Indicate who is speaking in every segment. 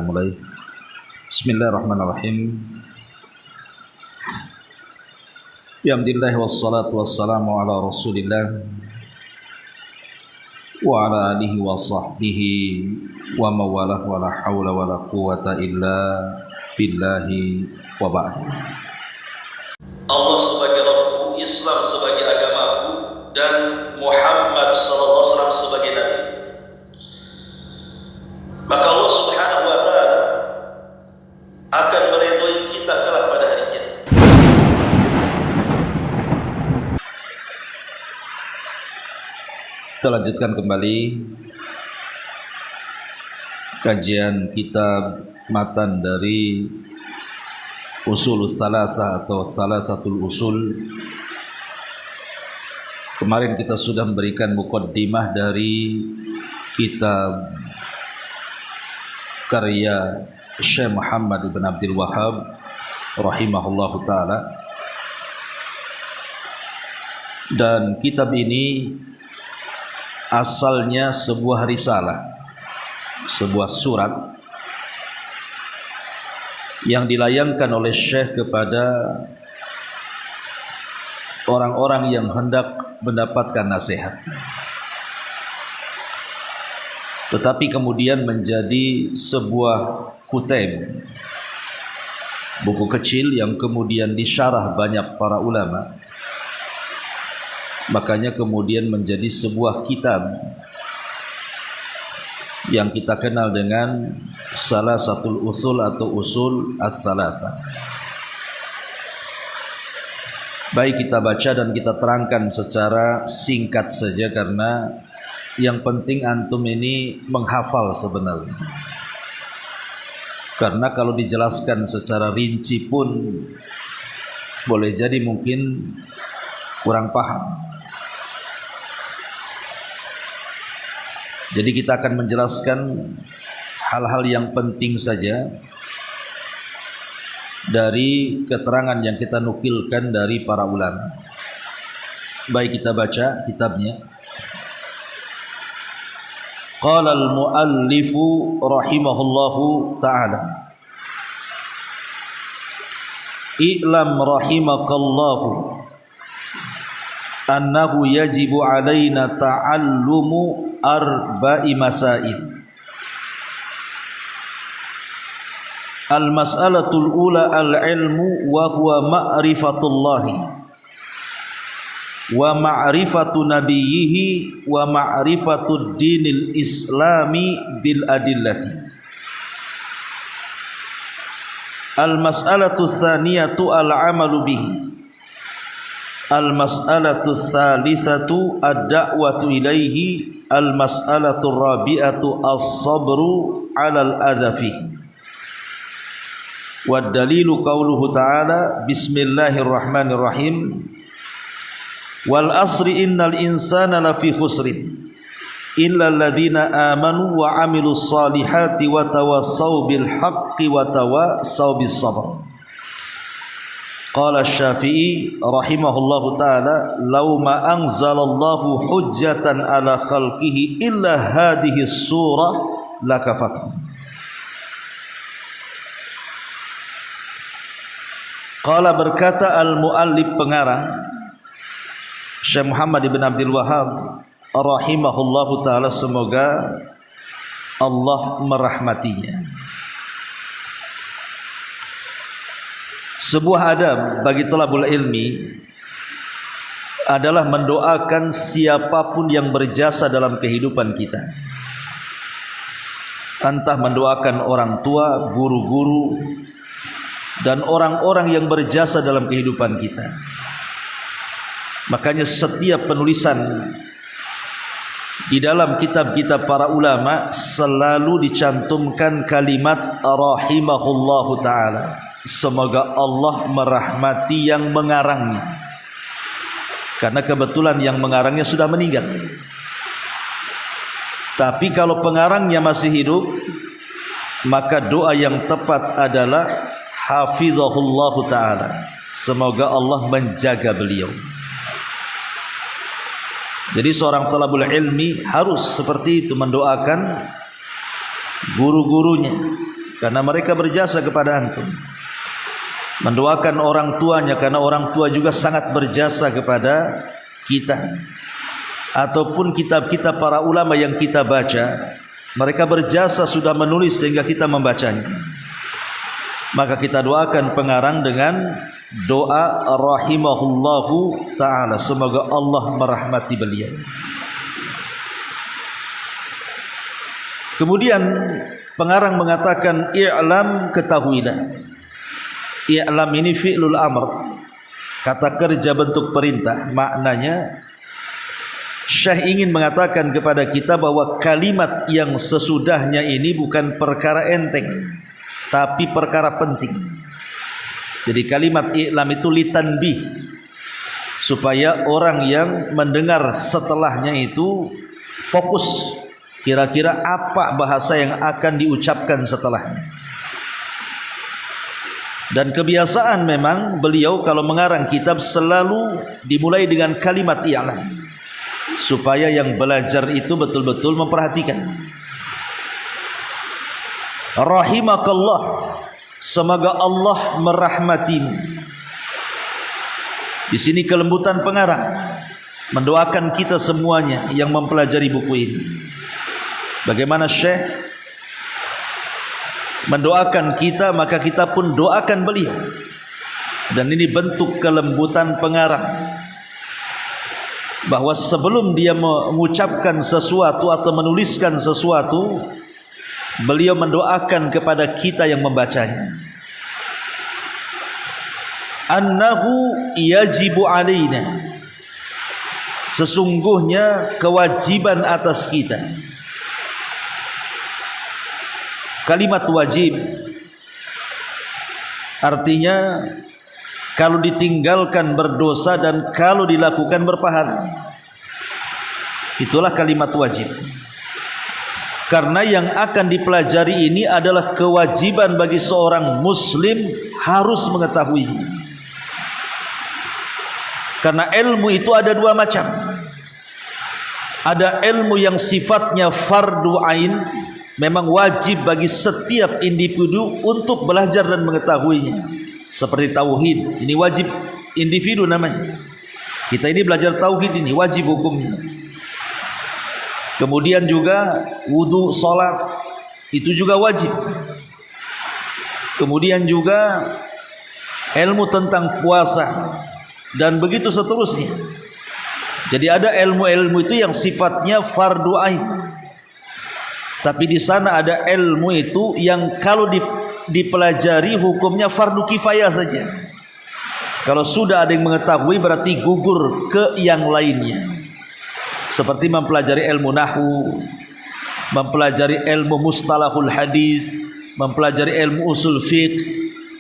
Speaker 1: Mulai. Bismillahirrahmanirrahim. Alhamdulillah wassalatu wassalamu ala Rasulillah wa ala alihi wa sahbihi wa mawalah wa la hawla wa la quwata illa billahi wa ba'd.
Speaker 2: Allah sebagai Rabbku, Islam sebagai agamaku, dan Muhammad sallallahu alaihi wasallam sebagai nabi. Maka Allah Subhanahu wa taala akan meridhoi kita kelak pada hari kiamat.
Speaker 1: Kita lanjutkan kembali kajian kitab matan dari Ushulus Salasah atau Salasatul Usul. Kemarin kita sudah memberikan muqaddimah dari kitab karya Syekh Muhammad ibn Abdul Wahhab rahimahullahu ta'ala. Dan kitab ini asalnya sebuah risalah, sebuah surat yang dilayangkan oleh Syekh kepada orang-orang yang hendak mendapatkan nasihat, tetapi kemudian menjadi sebuah kutaib, buku kecil yang kemudian disyarah banyak para ulama. Makanya kemudian menjadi sebuah kitab yang kita kenal dengan Salasatul Usul atau Usul As-Salasah. Baik, kita baca dan kita terangkan secara singkat saja, karena yang penting antum ini menghafal sebenarnya. Karena kalau dijelaskan secara rinci pun boleh jadi mungkin kurang paham. Jadi kita akan menjelaskan hal-hal yang penting saja dari keterangan yang kita nukilkan dari para ulama. Baik, kita baca kitabnya. Qala al-muallifu rahimahullahu ta'ala, i'lam rahimakallahu annahu yajibu alaina ta'allumu arba'i masail. Al-mas'alatul ula al-ilmu wa huwa ma'rifatullahi wa ma'rifatu nabiyhi wa ma'rifatud dinil islami bil adillati. Al-mas'alatu tsaniyatu al-amalu bihi. Al-mas'alatu tsalitsatu ad-da'watu ilaihi. Al-mas'alatu rabi'atu as-sabru 'alal adzafi. Wad dalilu qauluhu ta'ala bismillahirrahmanirrahim. Wal asri innal insana lafi khusrin illa alladhina amanu wa 'amilus salihati wa tawassaw bil haqqi wa tawassaw bis sabr. Qala Asy-Syafi'i rahimahullahu ta'ala, law ma anzalallahu hujjatan ala khalqihi illa hadhihi surah lakafatuhum. Qala, berkata al-muallif pengarang Syekh Muhammad ibn Abdul Wahhab rahimahullahu ta'ala, semoga Allah merahmatinya. Sebuah adab bagi thalabul ilmi adalah mendoakan siapapun yang berjasa dalam kehidupan kita. Entah mendoakan orang tua, guru-guru, dan orang-orang yang berjasa dalam kehidupan kita. Makanya setiap penulisan di dalam kitab-kitab para ulama selalu dicantumkan kalimat rahimahullahu ta'ala, semoga Allah merahmati yang mengarangnya, karena kebetulan yang mengarangnya sudah meninggal. Tapi kalau pengarangnya masih hidup, maka doa yang tepat adalah hafizahullahu ta'ala, semoga Allah menjaga beliau. Jadi seorang thalabul ilmi harus seperti itu, mendoakan guru-gurunya, karena mereka berjasa kepada antum. Mendoakan orang tuanya karena orang tua juga sangat berjasa kepada kita. Ataupun kitab-kitab para ulama yang kita baca, mereka berjasa sudah menulis sehingga kita membacanya. Maka kita doakan pengarang dengan doa rahimahullahu ta'ala, semoga Allah merahmati beliau. Kemudian pengarang mengatakan i'lam, ketahuilah. I'lam ini fi'lul amr, kata kerja bentuk perintah. Maknanya Syekh ingin mengatakan kepada kita bahwa kalimat yang sesudahnya ini bukan perkara enteng, tapi perkara penting. Jadi kalimat i'lam itu litanbih, supaya orang yang mendengar setelahnya itu fokus, kira-kira apa bahasa yang akan diucapkan setelahnya. Dan kebiasaan memang beliau kalau mengarang kitab selalu dimulai dengan kalimat i'lam, supaya yang belajar itu betul-betul memperhatikan. Rahimakallah, semoga Allah merahmatimu. Di sini kelembutan pengarang mendoakan kita semuanya yang mempelajari buku ini. Bagaimana Syekh mendoakan kita, maka kita pun doakan beliau. Dan ini bentuk kelembutan pengarang, bahwa sebelum dia mengucapkan sesuatu atau menuliskan sesuatu, beliau mendoakan kepada kita yang membacanya. Annahu yajibu alaina, sesungguhnya kewajiban atas kita. Kalimat wajib artinya kalau ditinggalkan berdosa dan kalau dilakukan berpahala. Itulah kalimat wajib. Karena yang akan dipelajari ini adalah kewajiban bagi seorang muslim harus mengetahuinya. Karena ilmu itu ada dua macam. Ada ilmu yang sifatnya fardu ain, memang wajib bagi setiap individu untuk belajar dan mengetahuinya. Seperti tauhid, ini wajib individu namanya. Kita ini belajar tauhid, ini wajib hukumnya. Kemudian juga wudu, salat, itu juga wajib. Kemudian juga ilmu tentang puasa, dan begitu seterusnya. Jadi ada ilmu-ilmu itu yang sifatnya fardu ain. Tapi di sana ada ilmu itu yang kalau dipelajari hukumnya fardu kifayah saja. Kalau sudah ada yang mengetahui berarti gugur ke yang lainnya. Seperti mempelajari ilmu nahwu, mempelajari ilmu mustalahul hadis, mempelajari ilmu usul fiqh,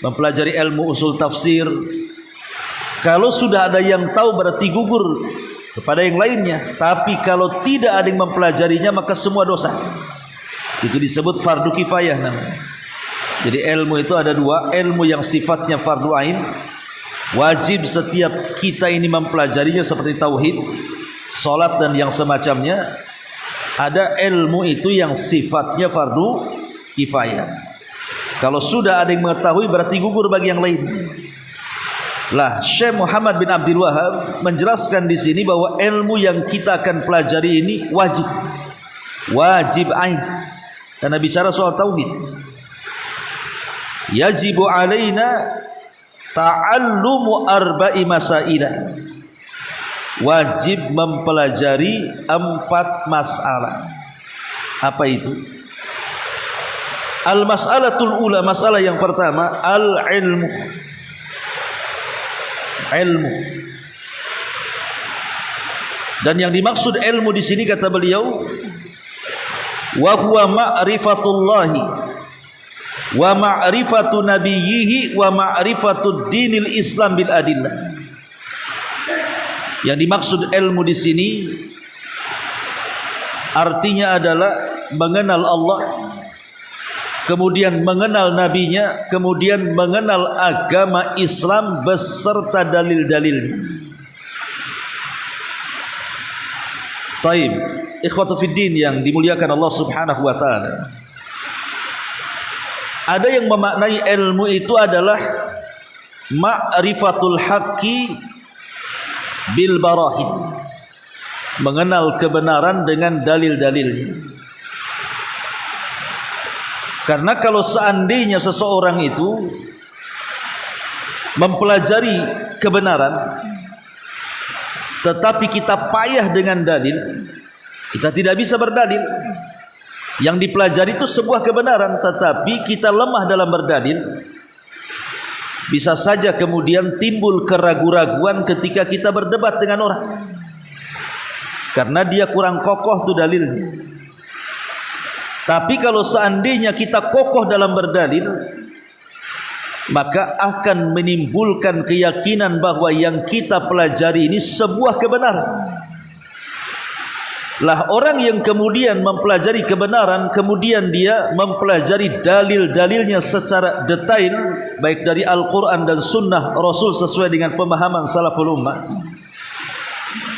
Speaker 1: mempelajari ilmu usul tafsir. Kalau sudah ada yang tahu berarti gugur kepada yang lainnya. Tapi kalau tidak ada yang mempelajarinya maka semua dosa. Itu disebut fardu kifayah namanya. Jadi ilmu itu ada dua, ilmu yang sifatnya fardu ain, wajib setiap kita ini mempelajarinya seperti tauhid, salat dan yang semacamnya. Ada ilmu itu yang sifatnya fardu kifayah. Kalau sudah ada yang mengetahui berarti gugur bagi yang lain. Lah, Syekh Muhammad bin Abdul Wahab menjelaskan di sini bahwa ilmu yang kita akan pelajari ini wajib. Wajib ain. Karena bicara soal tauhid. Yajibu alaina ta'allumu arba'i masailah. Wajib mempelajari 4 masalah. Apa itu? Al-mas'alatul ula, masalah yang pertama, al-ilmu. Ilmu. Dan yang dimaksud ilmu di sini kata beliau, wa huwa ma'rifatullahi wa ma'rifatu nabiyhi wa ma'rifatu dinil Islam bil adillah. Yang dimaksud ilmu di sini artinya adalah mengenal Allah, kemudian mengenal nabinya, kemudian mengenal agama Islam beserta dalil-dalilnya. Taib, ikhwatu fiddin yang dimuliakan Allah Subhanahu wa taala. Ada yang memaknai ilmu itu adalah ma'rifatul haqqi bil barahin, mengenal kebenaran dengan dalil-dalilnya. Karena kalau seandainya seseorang itu mempelajari kebenaran tetapi kita payah dengan dalil, kita tidak bisa berdalil. Yang dipelajari itu sebuah kebenaran tetapi kita lemah dalam berdalil, bisa saja kemudian timbul keraguan-raguan ketika kita berdebat dengan orang, karena dia kurang kokoh tuh dalilnya. Tapi kalau seandainya kita kokoh dalam berdalil, maka akan menimbulkan keyakinan bahwa yang kita pelajari ini sebuah kebenaran. Lah orang yang kemudian mempelajari kebenaran, kemudian dia mempelajari dalil-dalilnya secara detail, baik dari Al-Quran dan Sunnah Rasul sesuai dengan pemahaman salaful ummah,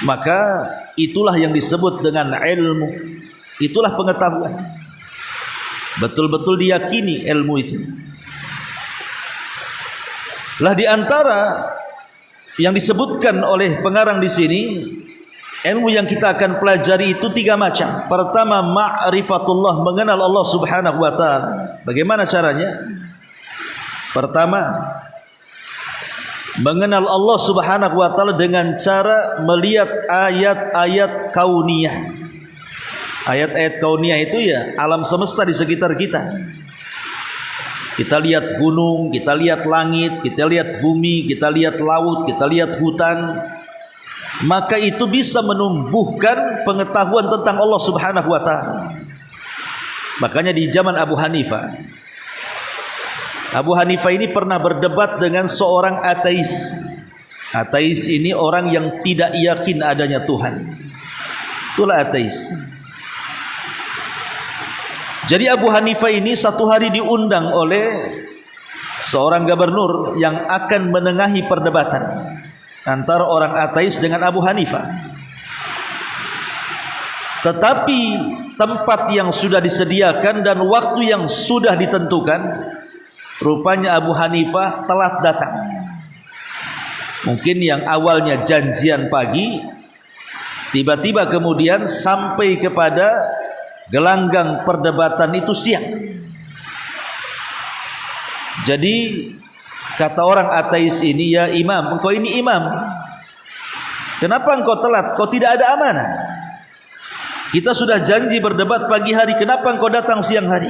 Speaker 1: maka itulah yang disebut dengan ilmu. Itulah pengetahuan. Betul-betul diyakini ilmu itu. Lah di antara yang disebutkan oleh pengarang di sini, ilmu yang kita akan pelajari itu 3 macam. Pertama, ma'rifatullah, mengenal Allah Subhanahu wa taala. Bagaimana caranya? Pertama, mengenal Allah Subhanahu wa taala dengan cara melihat ayat-ayat kauniyah. Ayat-ayat kauniyah itu ya alam semesta di sekitar kita. Kita lihat gunung, kita lihat langit, kita lihat bumi, kita lihat laut, kita lihat hutan. Maka itu bisa menumbuhkan pengetahuan tentang Allah Subhanahu wa taala. Makanya di zaman Abu Hanifah ini pernah berdebat dengan seorang ateis. Ateis ini orang yang tidak yakin adanya Tuhan. Itulah ateis. Jadi Abu Hanifah ini satu hari diundang oleh seorang gubernur yang akan menengahi perdebatan antara orang ateis dengan Abu Hanifah. Tetapi tempat yang sudah disediakan dan waktu yang sudah ditentukan, rupanya Abu Hanifah telat datang. Mungkin yang awalnya janjian pagi, tiba-tiba kemudian sampai kepada gelanggang perdebatan itu siang. Jadi kata orang ateis ini, ya imam, engkau ini imam, kenapa engkau telat? Kau tidak ada amanah. Kita sudah janji berdebat pagi hari, kenapa engkau datang siang hari?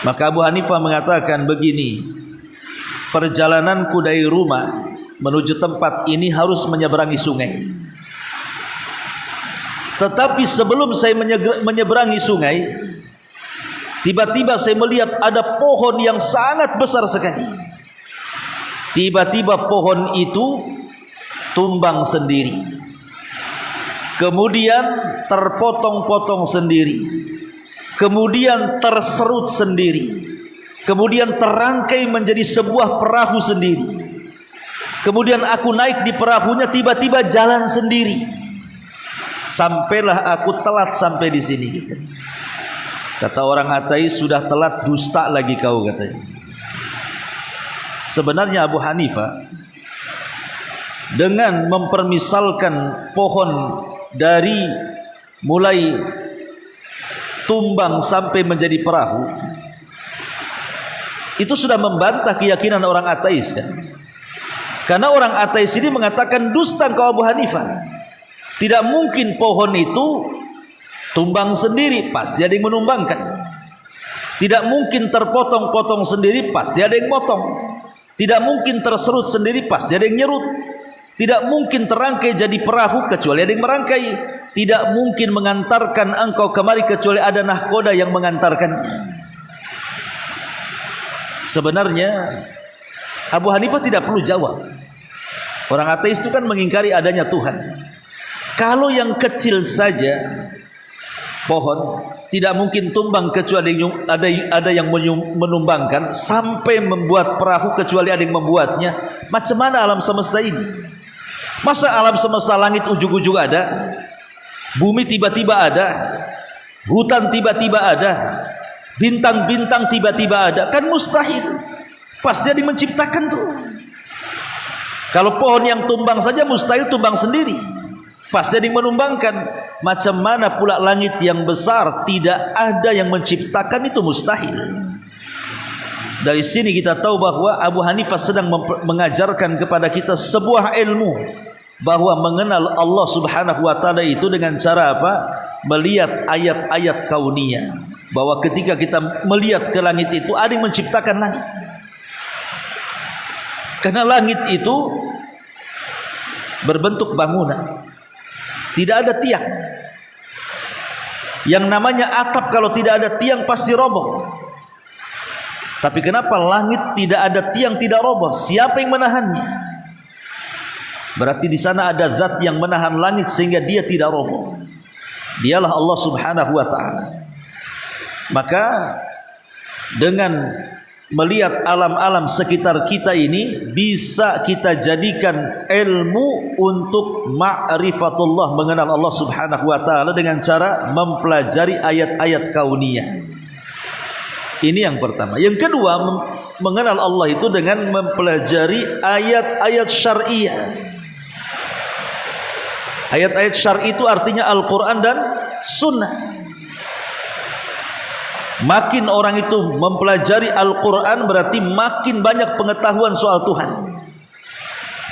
Speaker 1: Maka Abu Hanifah mengatakan begini, perjalananku dari rumah menuju tempat ini harus menyeberangi sungai. Tetapi sebelum saya menyeberangi sungai, tiba-tiba saya melihat ada pohon yang sangat besar sekali. Tiba-tiba pohon itu tumbang sendiri, kemudian terpotong-potong sendiri, kemudian terserut sendiri, kemudian terangkai menjadi sebuah perahu sendiri. Kemudian aku naik di perahunya, tiba-tiba jalan sendiri. Sampailah aku telat sampai di sini. Kata orang ateis, sudah telat, dusta lagi kau, katanya. Sebenarnya Abu Hanifah dengan mempermisalkan pohon dari mulai tumbang sampai menjadi perahu, itu sudah membantah keyakinan orang ateis, kan? Karena orang ateis ini mengatakan, dusta engkau Abu Hanifah. Tidak mungkin pohon itu tumbang sendiri, pasti ada yang menumbangkan. Tidak mungkin terpotong-potong sendiri, pasti ada yang motong. Tidak mungkin terserut sendiri, pasti ada yang nyerut. Tidak mungkin terangkai jadi perahu kecuali ada yang merangkai. Tidak mungkin mengantarkan engkau kemari kecuali ada nahkoda yang mengantarkan. Sebenarnya Abu Hanifah tidak perlu jawab. Orang ateis itu kan mengingkari adanya Tuhan. Kalau yang kecil saja pohon tidak mungkin tumbang kecuali ada yang menumbangkan, sampai membuat perahu kecuali ada yang membuatnya. Macam mana alam semesta ini? Masa alam semesta langit ujung-ujung ada, bumi tiba-tiba ada, hutan tiba-tiba ada, bintang-bintang tiba-tiba ada, kan mustahil. Pasti ada yang menciptakan tuh. Kalau pohon yang tumbang saja mustahil tumbang sendiri, pasti ada yang menumbangkan. Macam mana pula langit yang besar, tidak ada yang menciptakan, itu mustahil. Dari sini kita tahu bahwa Abu Hanifah sedang mengajarkan kepada kita sebuah ilmu, bahwa mengenal Allah Subhanahu wa taala itu dengan cara apa? Melihat ayat-ayat kauniyah. Bahwa ketika kita melihat ke langit itu ada yang menciptakan langit. Karena langit itu berbentuk bangunan, tidak ada tiang. Yang namanya atap kalau tidak ada tiang pasti roboh. Tapi kenapa langit tidak ada tiang, tidak roboh? Siapa yang menahannya? Berarti di sana ada zat yang menahan langit sehingga dia tidak roboh. Dialah Allah Subhanahu wa taala. Maka dengan melihat alam-alam sekitar kita ini, bisa kita jadikan ilmu untuk ma'rifatullah, mengenal Allah Subhanahu wa taala dengan cara mempelajari ayat-ayat kauniyah. Ini yang pertama. Yang kedua, mengenal Allah itu dengan mempelajari ayat-ayat syar'iyah. Ayat-ayat syar'i itu artinya Al-Quran dan Sunnah. Makin orang itu mempelajari Al-Quran, berarti makin banyak pengetahuan soal Tuhan.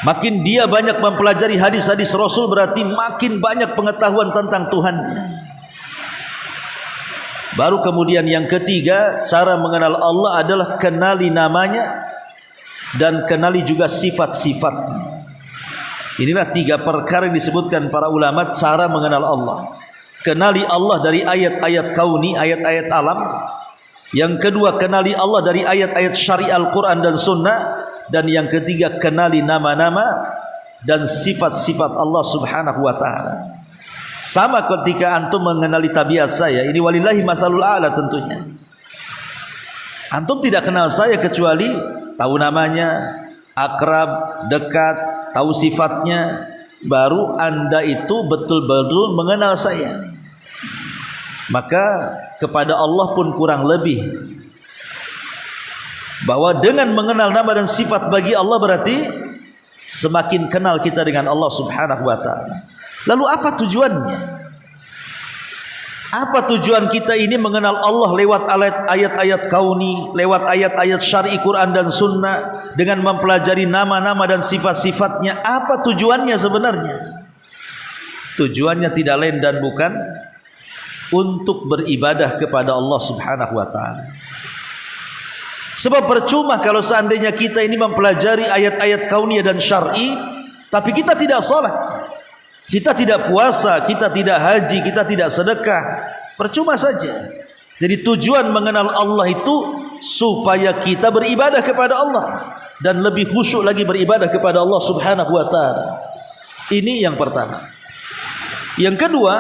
Speaker 1: Makin dia banyak mempelajari hadis-hadis Rasul, berarti makin banyak pengetahuan tentang Tuhannya. Baru kemudian yang ketiga, cara mengenal Allah adalah kenali namanya dan kenali juga sifat-sifatnya. Inilah tiga perkara yang disebutkan para ulama cara mengenal Allah. Kenali Allah dari ayat-ayat kauni, ayat-ayat alam. Yang kedua, kenali Allah dari ayat-ayat syari Al-Quran dan Sunnah. Dan yang ketiga, kenali nama-nama dan sifat-sifat Allah Subhanahu wa ta'ala. Sama ketika antum mengenali tabiat saya, ini walillahi masalul a'la tentunya. Antum tidak kenal saya kecuali tahu namanya, akrab, dekat, tahu sifatnya, baru anda itu betul-betul mengenal saya. Maka kepada Allah pun kurang lebih, bahwa dengan mengenal nama dan sifat bagi Allah berarti semakin kenal kita dengan Allah Subhanahu wa ta'ala. Lalu apa tujuannya? Apa tujuan kita ini mengenal Allah lewat ayat-ayat kauni, lewat ayat-ayat syar'i Quran dan Sunnah, dengan mempelajari nama-nama dan sifat-sifatnya? Apa tujuannya sebenarnya? Tujuannya tidak lain dan bukan untuk beribadah kepada Allah Subhanahu wa ta'ala. Sebab percuma kalau seandainya kita ini mempelajari ayat-ayat kauniyah dan syar'i, tapi kita tidak salat, kita tidak puasa, kita tidak haji, kita tidak sedekah, percuma saja. Jadi tujuan mengenal Allah itu supaya kita beribadah kepada Allah dan lebih khusyuk lagi beribadah kepada Allah Subhanahu wa ta'ala. Ini yang pertama. Yang kedua,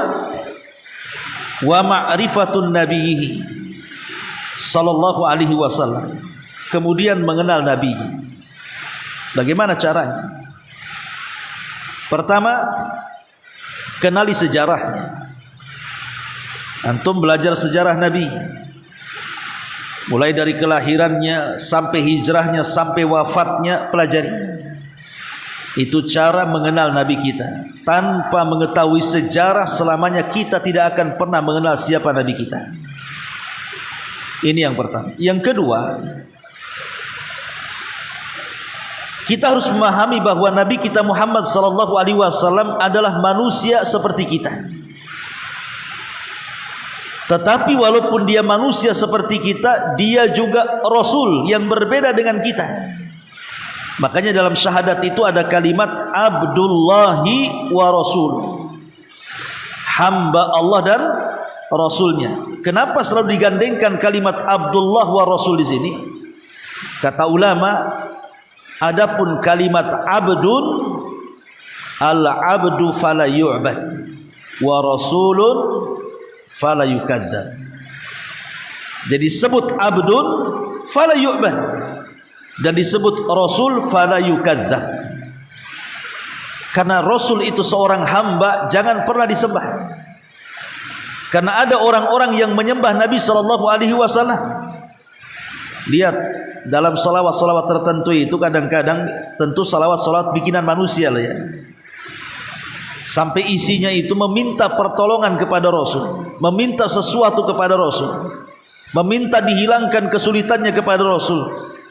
Speaker 1: wa ma'rifatun nabiyhi sallallahu alaihi wasallam. Kemudian mengenal Nabi. Bagaimana caranya? Pertama, kenali sejarahnya. Antum belajar sejarah Nabi, mulai dari kelahirannya sampai hijrahnya sampai wafatnya, pelajari. Itu cara mengenal Nabi kita. Tanpa mengetahui sejarah, selamanya kita tidak akan pernah mengenal siapa Nabi kita. Ini yang pertama. Yang kedua, kita harus memahami bahwa Nabi kita Muhammad sallallahu alaihi wasallam adalah manusia seperti kita. Tetapi walaupun dia manusia seperti kita, dia juga Rasul yang berbeda dengan kita. Makanya dalam syahadat itu ada kalimat Abdullahi wa Rasul, hamba Allah dan Rasulnya. Kenapa selalu digandengkan kalimat Abdullah wa Rasul di sini? Kata ulama, adapun kalimat abdun, al-abdu fala yu'bad wa rasulun fala yukadzdzab. Jadi sebut abdun fala yu'bad dan disebut rasul fala yukadzdzab. Karena rasul itu seorang hamba, jangan pernah disembah. Karena ada orang-orang yang menyembah Nabi SAW. Lihat dalam salawat-salawat tertentu itu kadang-kadang tentu salawat-salawat bikinan manusia lah ya. Sampai isinya itu meminta pertolongan kepada Rasul, meminta sesuatu kepada Rasul, meminta dihilangkan kesulitannya kepada Rasul.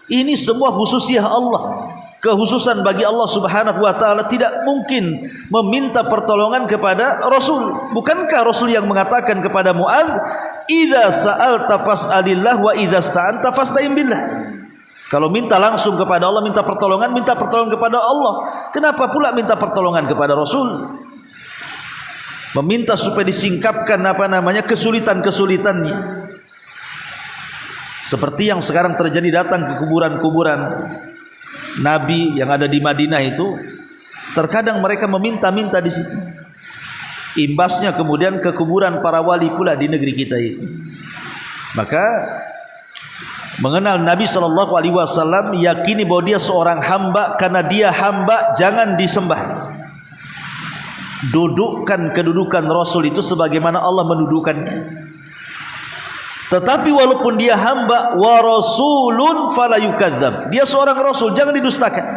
Speaker 1: Ini semua khususiyah Allah, kehususan bagi Allah Subhanahu wa taala. Tidak mungkin meminta pertolongan kepada Rasul. Bukankah Rasul yang mengatakan kepada Muadz, "Idza sa'alta fas'alillah wa idza sta'anta fasta'in billah." Kalau minta langsung kepada Allah, minta pertolongan kepada Allah. Kenapa pula minta pertolongan kepada Rasul? Meminta supaya disingkapkan kesulitan-kesulitannya. Seperti yang sekarang terjadi, datang ke kuburan-kuburan Nabi yang ada di Madinah itu, terkadang mereka meminta-minta di situ. Imbasnya kemudian ke kuburan para wali pula di negeri kita ini. Maka mengenal Nabi SAW, yakini bahwa dia seorang hamba. Karena dia hamba, jangan disembah. Dudukkan kedudukan Rasul itu sebagaimana Allah mendudukkannya. Tetapi walaupun dia hamba, wa rasulun fala yukadzab, dia seorang Rasul, jangan didustakan.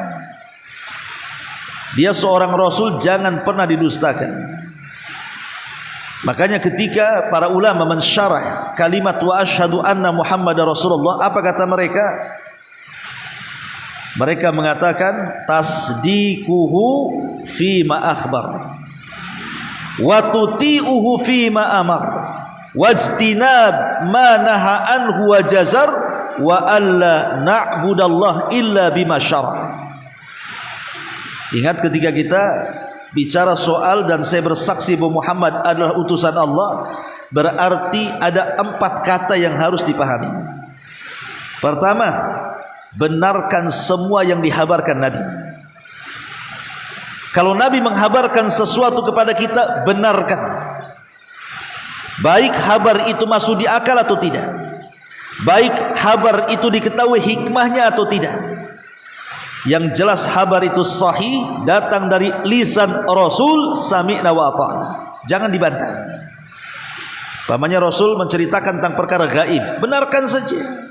Speaker 1: Dia seorang Rasul, jangan pernah didustakan. Makanya ketika para ulama mensyarah kalimat wa asyhadu anna Muhammadar Rasulullah, apa kata mereka? Mereka mengatakan tasdiquhu fima akhbar wa tuti'uhu fima amar wajtinab ma naha anhu wa jazar wa alla na'budallah illa bima syara'. Ingat ketika kita bicara soal dan saya bersaksi bahwa Muhammad adalah utusan Allah, berarti ada 4 kata yang harus dipahami. Pertama, benarkan semua yang dihabarkan Nabi. Kalau Nabi menghabarkan sesuatu kepada kita, benarkan. Baik kabar itu masuk di akal atau tidak, baik kabar itu diketahui hikmahnya atau tidak. Yang jelas kabar itu sahih, datang dari lisan Rasul, sami'na wa ata'na. Jangan dibantah. Pamannya Rasul menceritakan tentang perkara gaib, benarkan saja.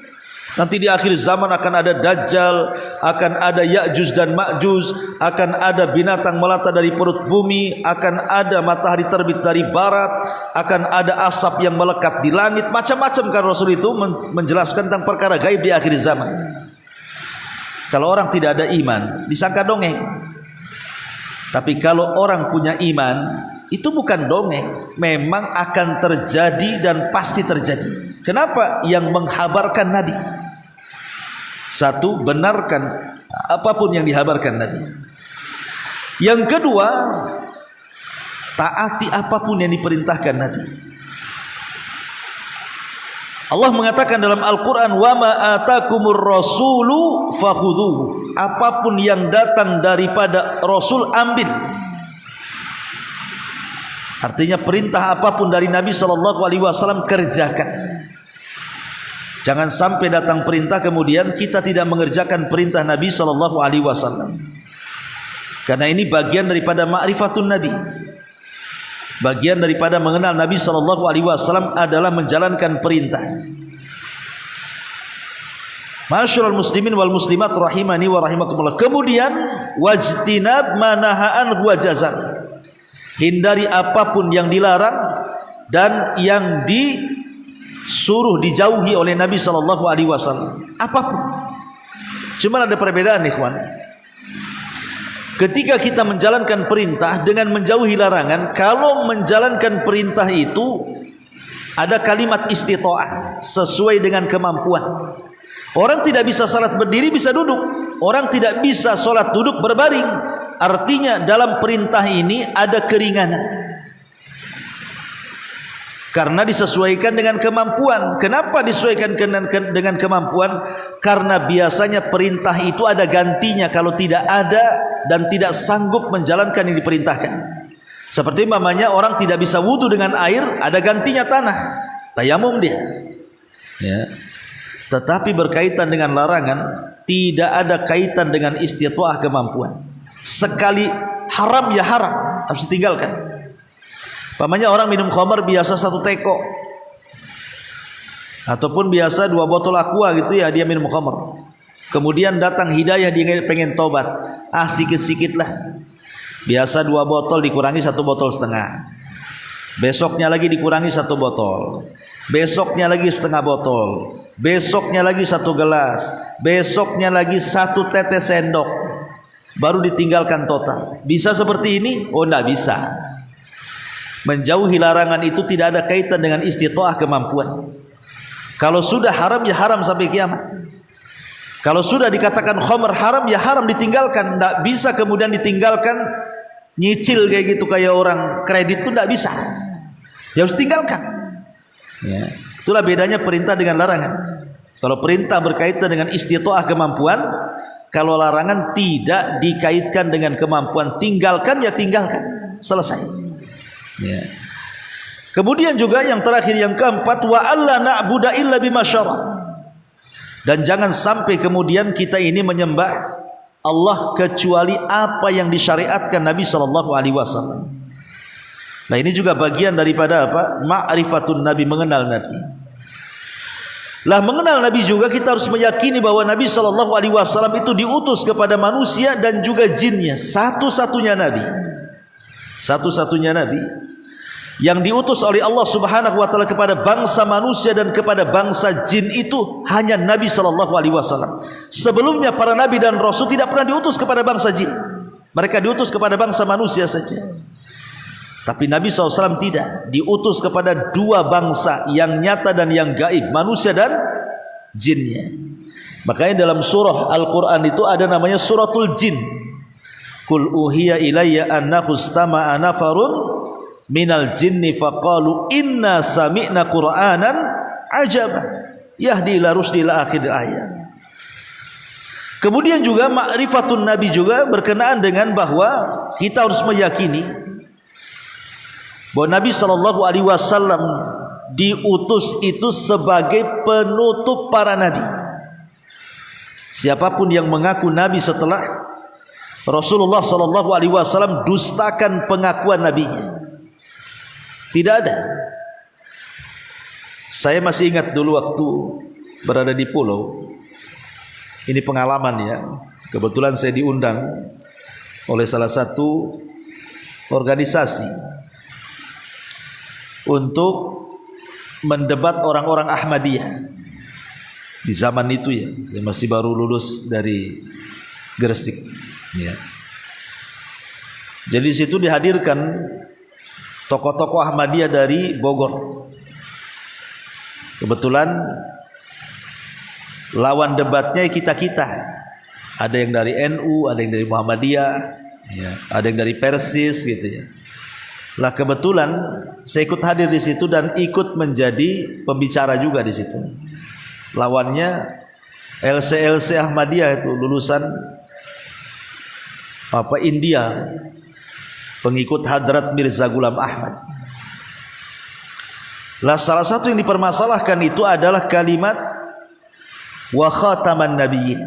Speaker 1: Nanti di akhir zaman akan ada Dajjal, akan ada Ya'juj dan Ma'juj, akan ada binatang melata dari perut bumi, akan ada matahari terbit dari barat, akan ada asap yang melekat di langit. Macam-macam kan Rasul itu menjelaskan tentang perkara gaib di akhir zaman. Kalau orang tidak ada iman, disangka dongeng. Tapi kalau orang punya iman, itu bukan dongeng, memang akan terjadi dan pasti terjadi. Kenapa? Yang menghabarkan Nabi. Satu, benarkan apapun yang dihabarkan Nabi. Yang kedua, taati apapun yang diperintahkan Nabi. Allah mengatakan dalam Al-Quran, wa ma atakumur rasulu fakhudhuhu. Apapun yang datang daripada Rasul, ambil. Artinya perintah apapun dari Nabi SAW, kerjakan. Jangan sampai datang perintah kemudian kita tidak mengerjakan perintah Nabi SAW. Karena ini bagian daripada ma'rifatun Nabi. Bagian daripada mengenal Nabi SAW adalah menjalankan perintah. Ma'asyiral muslimin wal muslimat rahimani wa rahimakumullah. Kemudian wajtinab ma naha anhu wa jazar. Hindari apapun yang dilarang dan yang disuruh dijauhi oleh Nabi SAW. Apapun. Cuma ada perbedaan ikhwan. Ketika kita menjalankan perintah dengan menjauhi larangan, kalau menjalankan perintah itu ada kalimat istita'ah, sesuai dengan kemampuan. Orang tidak bisa salat berdiri, bisa duduk. Orang tidak bisa salat duduk berbaring. Artinya dalam perintah ini ada keringanan. Karena disesuaikan dengan kemampuan. Kenapa disesuaikan dengan kemampuan? Karena biasanya perintah itu ada gantinya kalau tidak ada dan tidak sanggup menjalankan yang diperintahkan. Seperti umpamanya orang tidak bisa wudu dengan air, ada gantinya tanah, tayamum dia. Ya. Tetapi berkaitan dengan larangan, tidak ada kaitan dengan istita'ah kemampuan. Sekali haram ya haram, harus ditinggalkan. Pamannya orang minum khamar biasa 1 teko ataupun biasa 2 botol aqua gitu ya, dia minum khamar. Kemudian datang hidayah, dia pengen tobat. Sikit-sikit lah. Biasa 2 botol dikurangi 1,5 botol. Besoknya lagi dikurangi 1 botol. Besoknya lagi 1/2 botol. Besoknya lagi 1 gelas. Besoknya lagi 1 tetes sendok. Baru ditinggalkan total. Bisa seperti ini? Oh, tidak bisa. Menjauhi larangan itu tidak ada kaitan dengan istita'ah, kemampuan. Kalau sudah haram ya haram sampai kiamat. Kalau sudah dikatakan khamr haram ya haram, ditinggalkan. Tidak bisa kemudian ditinggalkan nyicil kayak gitu, kayak orang kredit itu tidak bisa. Ya harus tinggalkan. Ya. Itulah bedanya perintah dengan larangan. Kalau perintah berkaitan dengan istita'ah, kemampuan. Kalau larangan tidak dikaitkan dengan kemampuan, tinggalkan ya tinggalkan, selesai. Ya. Kemudian juga yang terakhir, yang keempat, wa alla na'budu illa bima syara'. Dan jangan sampai kemudian kita ini menyembah Allah kecuali apa yang disyariatkan Nabi sallallahu alaihi wasallam. Nah, ini juga bagian daripada apa? Ma'rifatun Nabi, mengenal Nabi. Lah, mengenal Nabi juga kita harus meyakini bahwa Nabi sallallahu alaihi wasallam itu diutus kepada manusia dan juga jinnya. Satu-satunya Nabi. Satu-satunya Nabi yang diutus oleh Allah Subhanahu wa taala kepada bangsa manusia dan kepada bangsa jin itu hanya Nabi sallallahu alaihi wasallam. Sebelumnya para nabi dan rasul tidak pernah diutus kepada bangsa jin. Mereka diutus kepada bangsa manusia saja. Tapi Nabi SAW tidak, diutus kepada 2 bangsa yang nyata dan yang gaib, manusia dan jinnya. Makanya dalam surah Al-Quran itu ada namanya suratul jin. Qul uhiya ilayya annahu istama'a nafarun minal jinni faqalu inna sami'na qur'anan ajaba yahdi ila rusdi ila akhir ayat. Kemudian juga ma'rifatun Nabi juga berkenaan dengan bahwa kita harus meyakini bahwa Nabi sallallahu alaihi wasallam diutus itu sebagai penutup para nabi. Siapapun yang mengaku nabi setelah Rasulullah sallallahu alaihi wasallam dustakan pengakuan nabinya. Tidak ada. Saya masih ingat dulu waktu berada di pulau. Ini pengalaman ya. Kebetulan saya diundang oleh salah satu organisasi untuk mendebat orang-orang Ahmadiyah di zaman itu ya. Saya masih baru lulus dari Gresik ya. Jadi di situ dihadirkan tokoh-tokoh Ahmadiyah dari Bogor. Kebetulan lawan debatnya kita-kita. Ada yang dari NU, ada yang dari Muhammadiyah ya, ada yang dari Persis gitu ya. Lah kebetulan saya ikut hadir di situ dan ikut menjadi pembicara juga di situ. Lawannya LC Ahmadiyah itu lulusan India, pengikut Hadrat Mirza Ghulam Ahmad. Lah salah satu yang dipermasalahkan itu adalah kalimat wa khataman nabiyyin.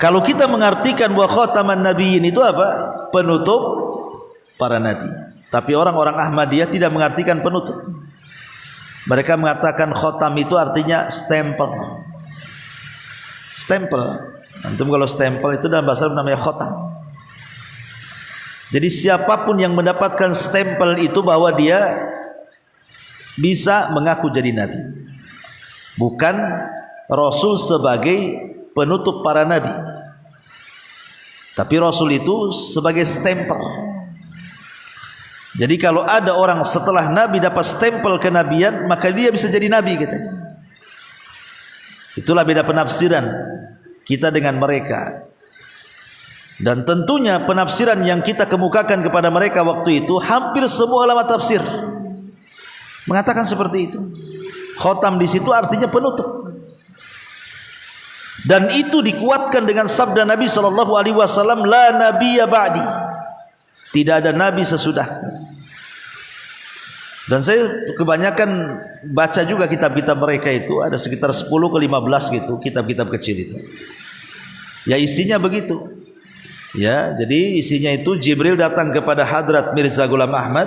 Speaker 1: Kalau kita mengartikan wa khataman nabiyyin itu apa? Penutup para nabi. Tapi orang-orang Ahmadiyah tidak mengartikan penutup. Mereka mengatakan khotam itu artinya stempel. Stempel. Antum kalau stempel itu dalam bahasa Arab namanya khotam. Jadi siapapun yang mendapatkan stempel itu bahwa dia bisa mengaku jadi nabi. Bukan Rasul sebagai penutup para nabi. Tapi Rasul itu sebagai stempel. Jadi kalau ada orang setelah Nabi dapat stempel kenabian, maka dia bisa jadi Nabi katanya. Itulah beda penafsiran kita dengan mereka. Dan tentunya penafsiran yang kita kemukakan kepada mereka waktu itu, hampir semua ulama tafsir mengatakan seperti itu. Khotam di situ artinya penutup. Dan itu dikuatkan dengan sabda Nabi SAW, la nabiyya ba'di. Tidak ada nabi sesudah. Dan saya kebanyakan baca juga kitab-kitab mereka itu, ada sekitar 10 ke 15 gitu, kitab-kitab kecil itu. Ya isinya begitu. Ya, jadi isinya itu Jibril datang kepada Hadrat Mirza Ghulam Ahmad.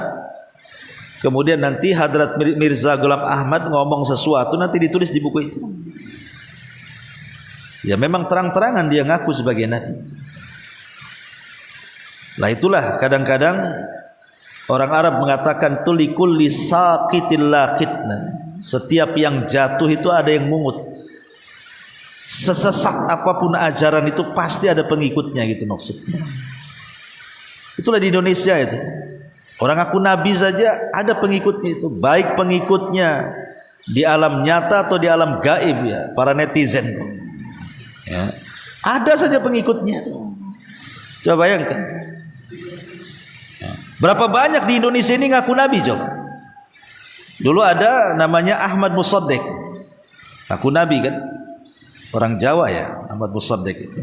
Speaker 1: Kemudian nanti Hadrat Mirza Ghulam Ahmad ngomong sesuatu, nanti ditulis di buku itu. Ya memang terang-terangan dia ngaku sebagai nabi. Lah itulah kadang-kadang orang Arab mengatakan tulikulli saqitil laqitnan. Setiap yang jatuh itu ada yang mungut. Sesesat apapun ajaran itu pasti ada pengikutnya, gitu maksudnya. Itulah di Indonesia itu. Orang aku nabi saja ada pengikutnya itu, baik pengikutnya di alam nyata atau di alam gaib ya, para netizen tuh. Ya. Ada saja pengikutnya tuh. Coba bayangkan. Ya. Berapa banyak di Indonesia ini ngaku nabi coba. Dulu ada namanya Ahmad Musaddiq. Ngaku nabi kan. Orang Jawa ya, Ahmad Musaddiq itu.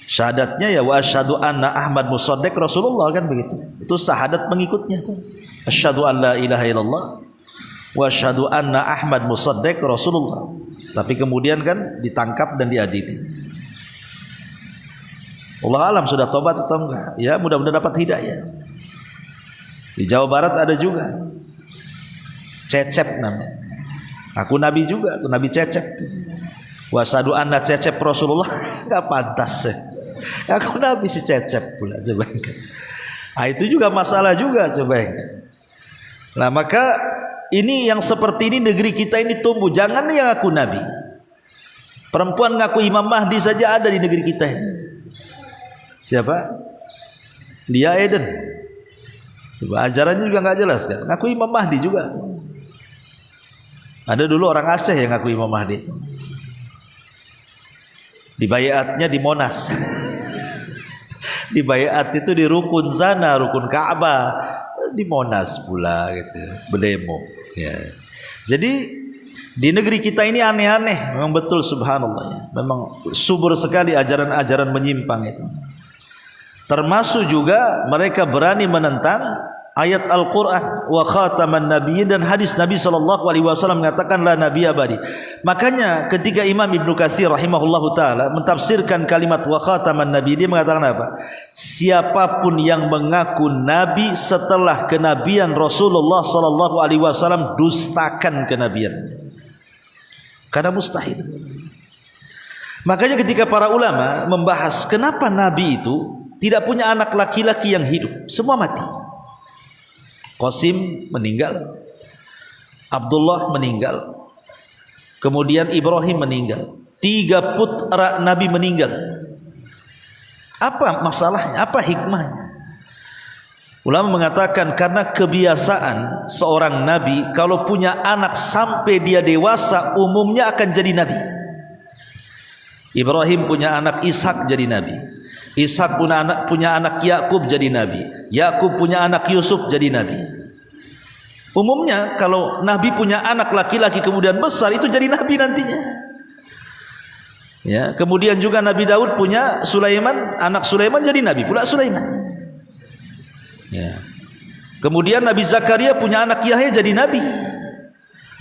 Speaker 1: Syahadatnya ya wa asyhadu anna Ahmad Musaddiq Rasulullah, kan begitu. Itu syahadat pengikutnya tuh. Asyhadu an la ilaha illallah wa asyhadu anna Ahmad Musaddiq Rasulullah. Tapi kemudian kan ditangkap dan diadili. Allah alam sudah tobat atau enggak? Ya mudah-mudahan dapat hidayah. Di Jawa Barat ada juga Cecep namanya. Aku nabi juga tuh, Nabi Cecep tuh. Wasadu anna Cecep Rasulullah. Enggak pantas ya. Aku nabi si Cecep pula, coba ingat. Nah, itu juga masalah juga, coba ingat. Nah maka ini yang seperti ini negeri kita ini tumbuh. Jangan yang ngaku nabi. Perempuan ngaku Imam Mahdi saja ada di negeri kita ini. Siapa? Dia Eden. Ajarannya juga nggak jelas kan. Ngaku Imam Mahdi juga tuh. Ada dulu orang Aceh yang ngaku Imam Mahdi itu. Di bayatnya di Monas. Di bayat itu di rukun sana, rukun Ka'bah, di Monas pula gitu, berdemo ya. Jadi di negeri kita ini aneh-aneh, memang betul subhanallah ya. Memang subur sekali ajaran-ajaran menyimpang itu. Termasuk juga mereka berani menentang ayat Al-Quran wa khataman nabiyyin, dan hadis Nabi SAW mengatakan la nabiy abadi. Makanya ketika Imam Ibnu Katsir rahimahullahu taala mentafsirkan kalimat wa khataman nabiyyin, dia mengatakan apa? Siapapun yang mengaku nabi setelah kenabian Rasulullah SAW dustakan kenabian. Karena mustahil. Makanya ketika para ulama membahas kenapa nabi itu tidak punya anak laki-laki yang hidup, semua mati. Qasim meninggal, Abdullah meninggal, kemudian Ibrahim meninggal, 3 putra Nabi meninggal. Apa masalahnya? Apa hikmahnya? Ulama mengatakan karena kebiasaan seorang Nabi kalau punya anak sampai dia dewasa umumnya akan jadi Nabi. Ibrahim punya anak Ishak jadi Nabi. Ishak punya anak Yakub jadi nabi. Yakub punya anak Yusuf jadi nabi. Umumnya kalau nabi punya anak laki-laki kemudian besar, itu jadi nabi nantinya. Ya, kemudian juga Nabi Daud punya Sulaiman, anak Sulaiman jadi nabi pula Sulaiman. Ya. Kemudian Nabi Zakaria punya anak Yahya jadi nabi.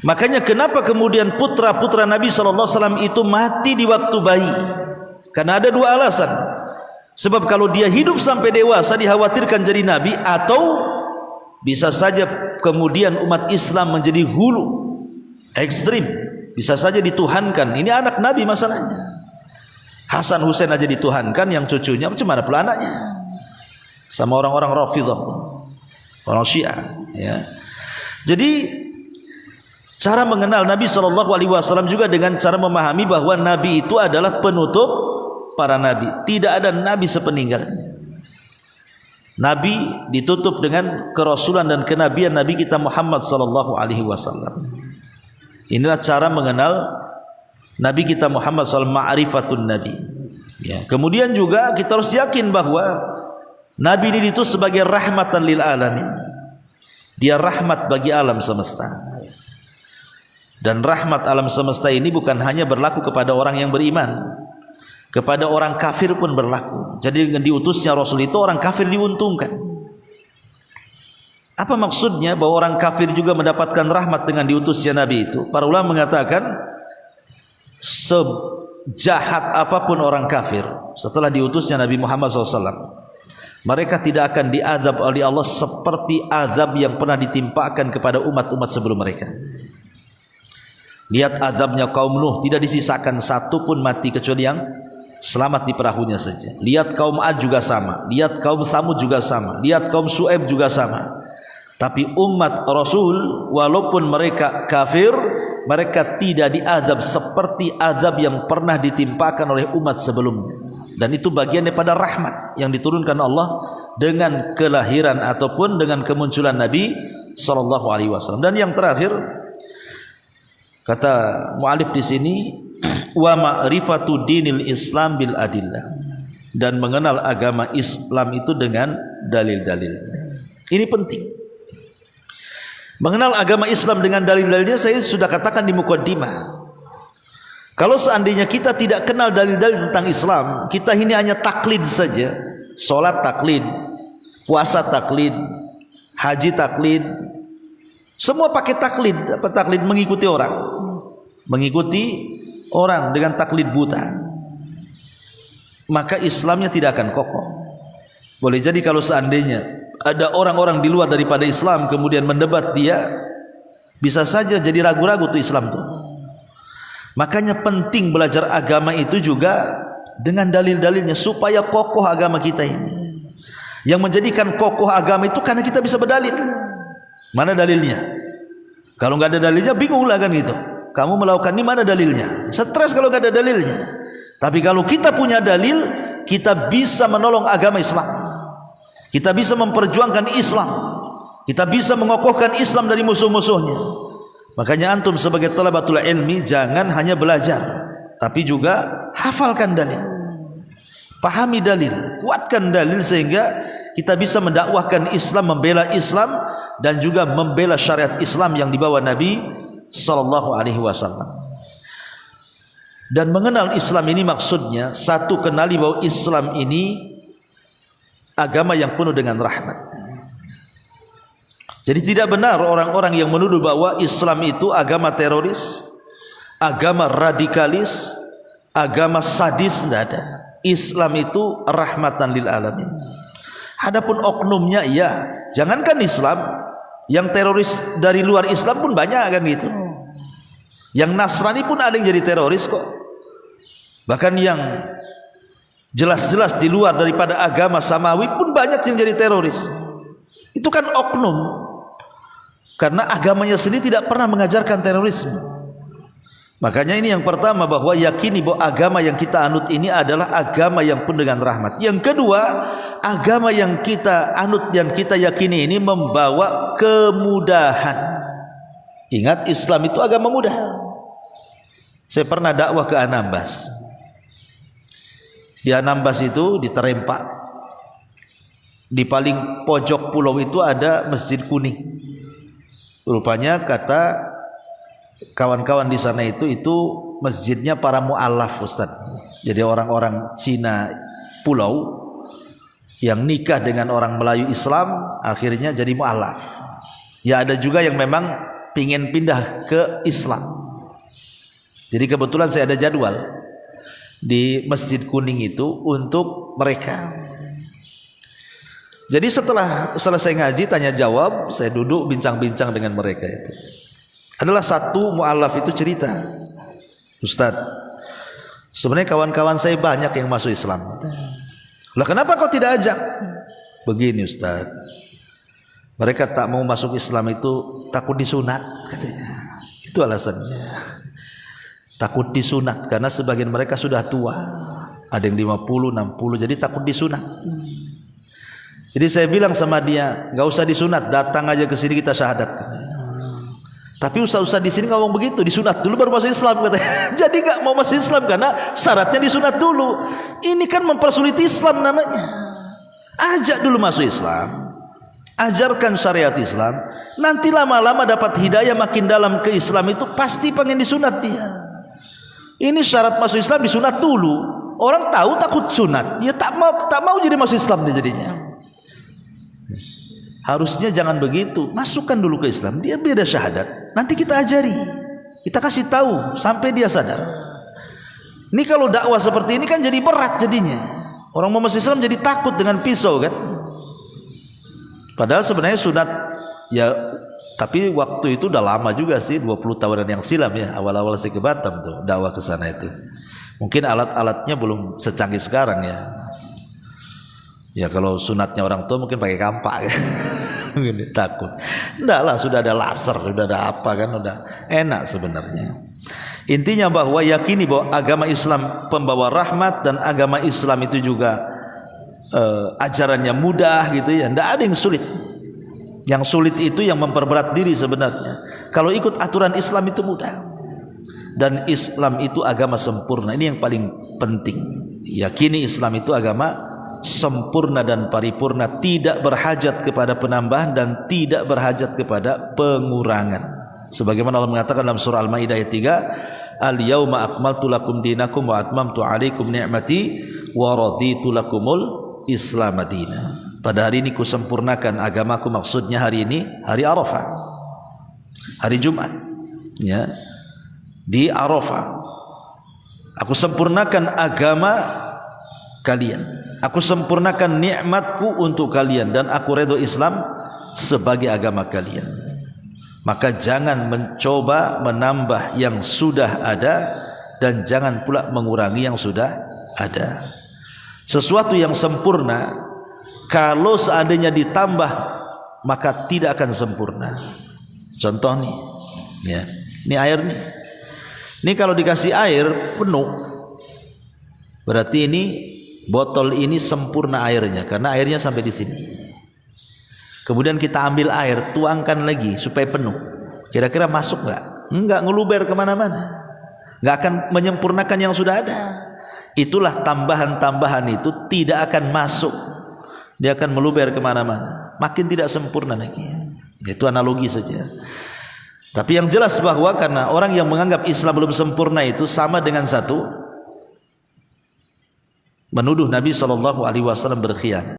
Speaker 1: Makanya kenapa kemudian putra-putra Nabi SAW itu mati di waktu bayi? Karena ada 2 alasan. Sebab kalau dia hidup sampai dewasa dikhawatirkan jadi nabi, atau bisa saja kemudian umat Islam menjadi hulu ekstrim, bisa saja dituhankan. Ini anak nabi masalahnya. Hasan Hussein aja dituhankan, yang cucunya macam mana pula anaknya? Sama orang-orang Rafidhah, orang Syiah ya. Jadi cara mengenal Nabi SAW juga dengan cara memahami bahwa Nabi itu adalah penutup para nabi. Tidak ada nabi sepeninggalnya. Nabi ditutup dengan kerasulan dan kenabian Nabi kita Muhammad SAW. Inilah cara mengenal Nabi kita Muhammad SAW, ma'rifatun Nabi ya. Kemudian juga kita harus yakin bahwa Nabi ini itu sebagai rahmatan lil alamin. Dia rahmat bagi alam semesta. Dan rahmat alam semesta ini bukan hanya berlaku kepada orang yang beriman, kepada orang kafir pun berlaku. Jadi dengan diutusnya Rasul itu orang kafir diuntungkan. Apa maksudnya bahwa orang kafir juga mendapatkan rahmat dengan diutusnya Nabi itu? Para ulama mengatakan sejahat apapun orang kafir setelah diutusnya Nabi Muhammad SAW, mereka tidak akan diazab oleh Allah seperti azab yang pernah ditimpakan kepada umat-umat sebelum mereka. Lihat azabnya kaum Nuh, tidak disisakan satu pun mati kecuali yang selamat di perahunya saja. Lihat kaum Ad juga sama, lihat kaum Tsamud juga sama, lihat kaum Syuaib juga sama. Tapi umat Rasul walaupun mereka kafir, mereka tidak diazab seperti azab yang pernah ditimpakan oleh umat sebelumnya. Dan itu bagian daripada rahmat yang diturunkan Allah dengan kelahiran ataupun dengan kemunculan Nabi SAW. Dan yang terakhir, kata mu'alif di sini, wa ma'rifatu dinil Islam bil adillah, dan mengenal agama Islam itu dengan dalil-dalilnya. Ini penting. Mengenal agama Islam dengan dalil-dalilnya, saya sudah katakan di mukaddimah. Kalau seandainya kita tidak kenal dalil-dalil tentang Islam, kita ini hanya taklid saja. Salat taklid, puasa taklid, haji taklid, semua pakai taklid. Apa taklid? Mengikuti orang. Mengikuti orang dengan taklid buta. Maka Islamnya tidak akan kokoh. Boleh jadi kalau seandainya ada orang-orang di luar daripada Islam kemudian mendebat dia, bisa saja jadi ragu-ragu tuh Islam tuh. Makanya penting belajar agama itu juga dengan dalil-dalilnya supaya kokoh agama kita ini. Yang menjadikan kokoh agama itu karena kita bisa berdalil. Mana dalilnya? Kalau nggak ada dalilnya bingung lah kan gitu. Kamu melakukan ini mana dalilnya? Stres kalau nggak ada dalilnya. Tapi kalau kita punya dalil, kita bisa menolong agama Islam. Kita bisa memperjuangkan Islam. Kita bisa mengokohkan Islam dari musuh-musuhnya. Makanya antum sebagai talabatul ilmi jangan hanya belajar, tapi juga hafalkan dalil. Pahami dalil, kuatkan dalil sehingga kita bisa mendakwahkan Islam, membela Islam dan juga membela syariat Islam yang dibawa Nabi sallallahu alaihi wasallam. Dan mengenal Islam ini maksudnya satu, kenali bahwa Islam ini agama yang penuh dengan rahmat. Jadi tidak benar orang-orang yang menuduh bahwa Islam itu agama teroris, agama radikalis, agama sadis. Tidak ada. Islam itu rahmatan lil alamin. Adapun oknumnya, iya, jangankan Islam, yang teroris dari luar Islam pun banyak kan gitu. Yang Nasrani pun ada yang jadi teroris kok. Bahkan yang jelas-jelas di luar daripada agama samawi pun banyak yang jadi teroris. Itu kan oknum. Karena agamanya sendiri tidak pernah mengajarkan terorisme. Makanya ini yang pertama, bahwa yakini bahwa agama yang kita anut ini adalah agama yang penuh dengan rahmat. Yang kedua, agama yang kita anut dan kita yakini ini membawa kemudahan. Ingat, Islam itu agama mudah. Saya pernah dakwah ke Anambas. Di Anambas itu di Terempak, di paling pojok pulau itu ada Masjid Kuning. Rupanya kata kawan-kawan di sana itu masjidnya para mu'alaf, Ustaz. Jadi orang-orang Cina pulau yang nikah dengan orang Melayu Islam akhirnya jadi mu'alaf. Ya ada juga yang memang pingin pindah ke Islam. Jadi kebetulan saya ada jadwal di Masjid Kuning itu untuk mereka. Jadi setelah selesai ngaji tanya jawab, saya duduk bincang-bincang dengan mereka itu. Adalah satu mu'alaf itu cerita, Ustaz, sebenarnya kawan-kawan saya banyak yang masuk Islam. Lah kenapa kau tidak ajak? Begini Ustaz, mereka tak mau masuk Islam itu takut disunat katanya. Itu alasannya. Takut disunat karena sebagian mereka sudah tua. Ada yang 50, 60, jadi takut disunat. Jadi saya bilang sama dia, nggak usah disunat, datang aja ke sini kita syahadat. Tapi ustaz-ustaz di sini ngomong begitu, disunat dulu baru masuk Islam katanya. Jadi nggak mau masuk Islam karena syaratnya disunat dulu. Ini kan mempersulit Islam namanya. Ajak dulu masuk Islam, ajarkan syariat Islam. Nanti lama-lama dapat hidayah makin dalam ke Islam itu pasti pengen disunat dia. Ini syarat masuk Islam disunat dulu. Orang tahu takut sunat, dia tak mau jadi masuk Islam dia jadinya. Harusnya jangan begitu, masukkan dulu ke Islam, dia beda syahadat, nanti kita ajari, kita kasih tahu sampai dia sadar. Ini kalau dakwah seperti ini kan jadi berat jadinya. Orang mau masuk Islam jadi takut dengan pisau kan. Padahal sebenarnya sunat ya, tapi waktu itu udah lama juga sih, 20 tahunan yang silam ya, awal-awal saya ke Batam tuh dakwah ke sana itu. Mungkin alat-alatnya belum secanggih sekarang ya. Ya kalau sunatnya orang tua mungkin pakai kampak kan. Takut. Enggak lah, sudah ada laser, sudah ada apa kan, udah enak sebenarnya. Intinya bahwa yakini bahwa agama Islam pembawa rahmat dan agama Islam itu juga ajarannya mudah gitu ya. Tidak ada yang sulit. Yang sulit itu yang memperberat diri sebenarnya. Kalau ikut aturan Islam itu mudah. Dan Islam itu agama sempurna. Ini yang paling penting. Yakini Islam itu agama sempurna dan paripurna, tidak berhajat kepada penambahan dan tidak berhajat kepada pengurangan. Sebagaimana Allah mengatakan dalam surah Al-Maidah ayat 3, Al-yauma akmaltu lakum dinakum wa atmamtu alaikum ni'mati wa raditu lakumul Islam madina. Pada hari ini kusempurnakan agamaku, maksudnya hari ini hari Arafah, hari Jumat ya, di Arafah aku sempurnakan agama kalian, aku sempurnakan nikmatku untuk kalian, dan aku redha Islam sebagai agama kalian. Maka jangan mencoba menambah yang sudah ada, dan jangan pula mengurangi yang sudah ada. Sesuatu yang sempurna kalau seandainya ditambah maka tidak akan sempurna. Contoh nih ya, ini air nih. Ini kalau dikasih air penuh, berarti ini botol ini sempurna airnya, karena airnya sampai di sini. Kemudian kita ambil air, tuangkan lagi supaya penuh. Kira-kira masuk nggak? Enggak, ngeluber kemana-mana. Nggak akan menyempurnakan yang sudah ada. Itulah tambahan-tambahan itu tidak akan masuk. Dia akan meluber kemana-mana. Makin tidak sempurna lagi. Itu analogi saja. Tapi yang jelas bahwa karena orang yang menganggap Islam belum sempurna itu sama dengan satu, menuduh Nabi SAW berkhianat.